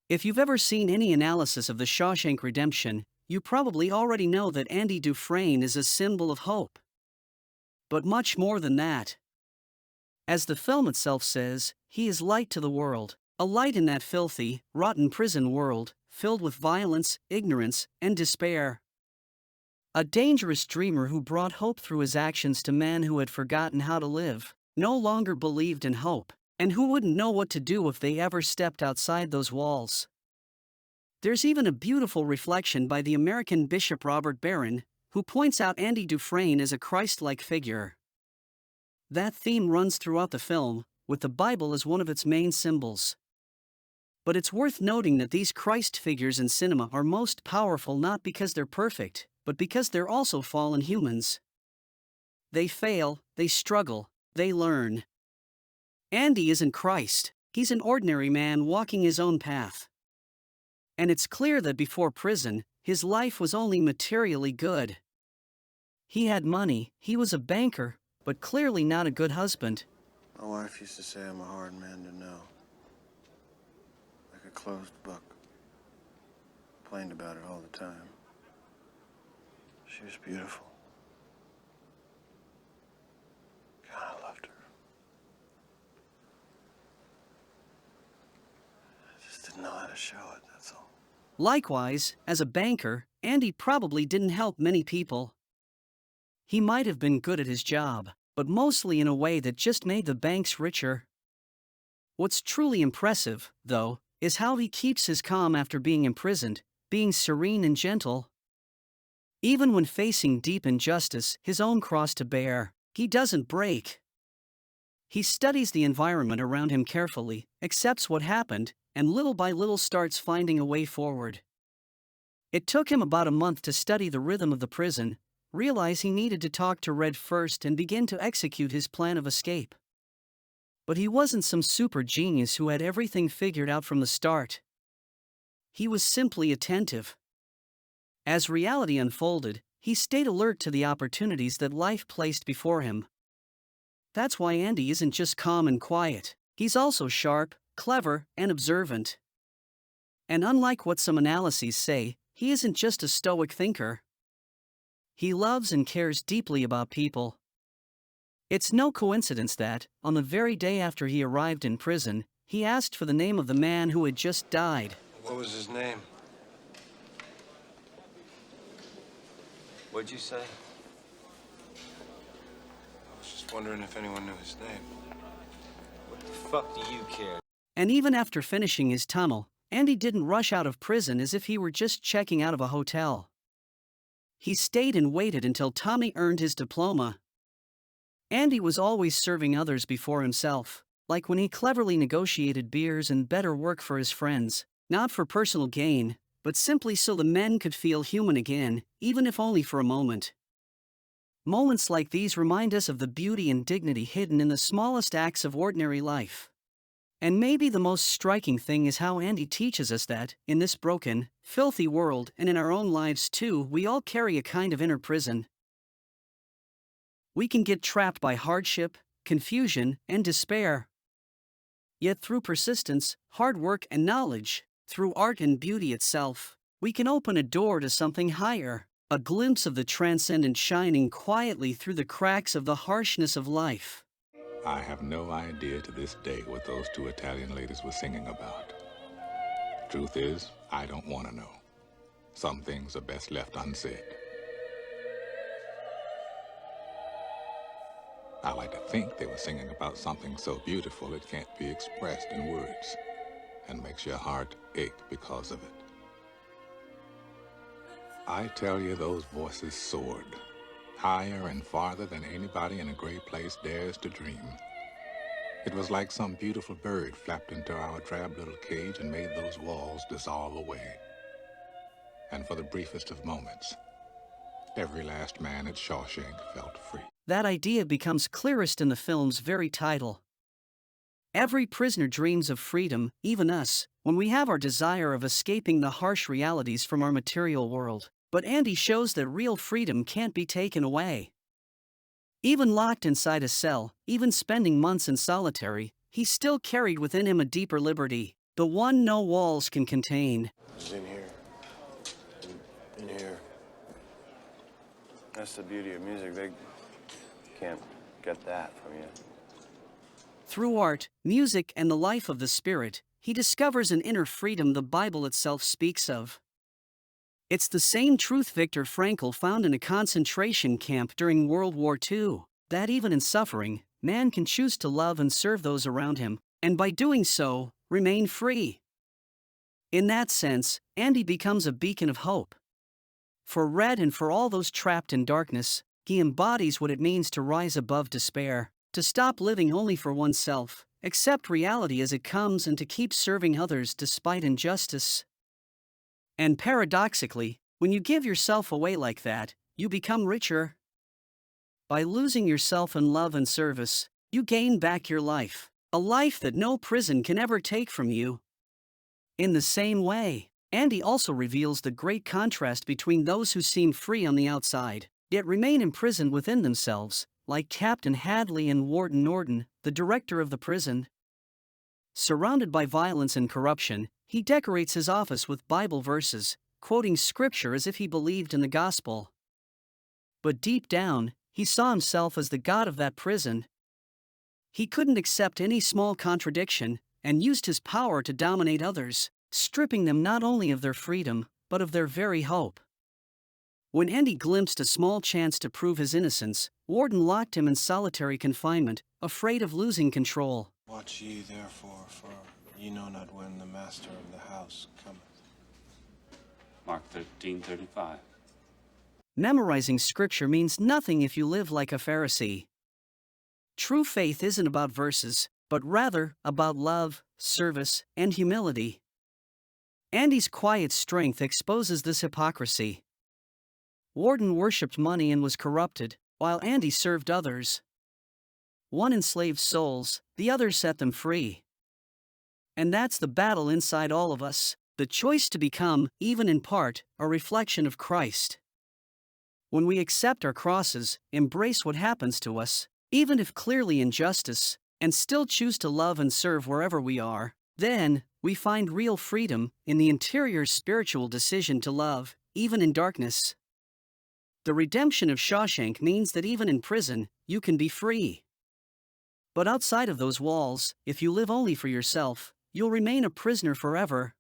If you've ever seen any analysis of the Shawshank Redemption, you probably already know that Andy Dufresne is a symbol of hope. But much more than that. As the film itself says, he is light to the world, a light in that filthy, rotten prison world, filled with violence, ignorance, and despair. A dangerous dreamer who brought hope through his actions to men who had forgotten how to live, no longer believed in hope, and who wouldn't know what to do if they ever stepped outside those walls. There's even a beautiful reflection by the American Bishop Robert Barron, who points out Andy Dufresne as a Christ-like figure. That theme runs throughout the film, with the Bible as one of its main symbols. But it's worth noting that these Christ figures in cinema are most powerful not because they're perfect, but because they're also fallen humans. They fail, they struggle, they learn. Andy isn't Christ, he's an ordinary man walking his own path. And it's clear that before prison, his life was only materially good. He had money, he was a banker, but clearly not a good husband. My wife used to say I'm a hard man to know. Like a closed book. Complained about it all the time. She was beautiful. God, I loved her. I just didn't know how to show it, that's all. Likewise, as a banker, Andy probably didn't help many people. He might have been good at his job, but mostly in a way that just made the banks richer. What's truly impressive, though, is how he keeps his calm after being imprisoned, being serene and gentle. Even when facing deep injustice, his own cross to bear, he doesn't break. He studies the environment around him carefully, accepts what happened, and little by little starts finding a way forward. It took him about a month to study the rhythm of the prison, realize he needed to talk to Red first and begin to execute his plan of escape. But he wasn't some super genius who had everything figured out from the start. He was simply attentive. As reality unfolded, he stayed alert to the opportunities that life placed before him. That's why Andy isn't just calm and quiet, he's also sharp, clever, and observant. And unlike what some analyses say, he isn't just a stoic thinker. He loves and cares deeply about people. It's no coincidence that, on the very day after he arrived in prison, he asked for the name of the man who had just died. What was his name? What'd you say? I was just wondering if anyone knew his name. What the fuck do you care? And even after finishing his tunnel, Andy didn't rush out of prison as if he were just checking out of a hotel. He stayed and waited until Tommy earned his diploma. Andy was always serving others before himself, like when he cleverly negotiated beers and better work for his friends, not for personal gain, but simply so the men could feel human again, even if only for a moment. Moments like these remind us of the beauty and dignity hidden in the smallest acts of ordinary life. And maybe the most striking thing is how Andy teaches us that, in this broken, filthy world and in our own lives too, we all carry a kind of inner prison. We can get trapped by hardship, confusion, and despair. Yet through persistence, hard work, and knowledge, through art and beauty itself, we can open a door to something higher, a glimpse of the transcendent shining quietly through the cracks of the harshness of life. I have no idea to this day what those two Italian ladies were singing about. Truth is, I don't want to know. Some things are best left unsaid. I like to think they were singing about something so beautiful it can't be expressed in words, and makes your heart ache because of it. I tell you, those voices soared, higher and farther than anybody in a gray place dares to dream. It was like some beautiful bird flapped into our drab little cage and made those walls dissolve away. And for the briefest of moments, every last man at Shawshank felt free. That idea becomes clearest in the film's very title. Every prisoner dreams of freedom, even us, when we have our desire of escaping the harsh realities from our material world. But Andy shows that real freedom can't be taken away. Even locked inside a cell, even spending months in solitary, he still carried within him a deeper liberty, The one no walls can contain. It's in here. In here. That's the beauty of music. They can't get that from you. Through art, music, and the life of the spirit, he discovers an inner freedom the Bible itself speaks of. It's the same truth Viktor Frankl found in a concentration camp during World War II, that even in suffering, man can choose to love and serve those around him, and by doing so, remain free. In that sense, Andy becomes a beacon of hope. For Red and for all those trapped in darkness, he embodies what it means to rise above despair, to stop living only for oneself, accept reality as it comes, and to keep serving others despite injustice. And paradoxically, when you give yourself away like that, you become richer. By losing yourself in love and service, you gain back your life, a life that no prison can ever take from you. In the same way, Andy also reveals the great contrast between those who seem free on the outside, yet remain imprisoned within themselves, like Captain Hadley and Warden Norton, the director of the prison. Surrounded by violence and corruption, he decorates his office with Bible verses, quoting scripture as if he believed in the gospel. But deep down, he saw himself as the god of that prison. He couldn't accept any small contradiction, and used his power to dominate others, stripping them not only of their freedom, but of their very hope. When Andy glimpsed a small chance to prove his innocence, Warden locked him in solitary confinement, afraid of losing control. Watch ye therefore, for ye know not when the master of the house cometh. Mark 13:35. Memorizing scripture means nothing if you live like a Pharisee. True faith isn't about verses, but rather about love, service, and humility. Andy's quiet strength exposes this hypocrisy. Warden worshipped money and was corrupted, while Andy served others. One enslaved souls, the other set them free. And that's the battle inside all of us, the choice to become, even in part, a reflection of Christ. When we accept our crosses, embrace what happens to us, even if clearly injustice, and still choose to love and serve wherever we are, then we find real freedom in the interior spiritual decision to love, even in darkness. The redemption of Shawshank means that even in prison, you can be free. But outside of those walls, if you live only for yourself, you'll remain a prisoner forever.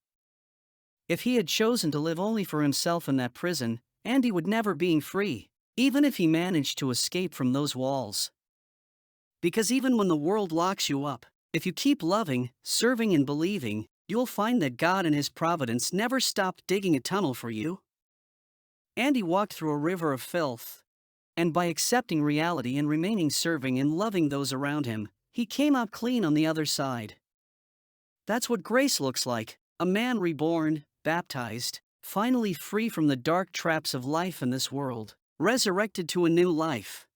If he had chosen to live only for himself in that prison, Andy would never be free, even if he managed to escape from those walls. Because even when the world locks you up, if you keep loving, serving, and believing, you'll find that God in His providence never stopped digging a tunnel for you. Andy walked through a river of filth, and by accepting reality and remaining serving and loving those around him, he came out clean on the other side. That's what grace looks like, a man reborn, baptized, finally free from the dark traps of life in this world, resurrected to a new life.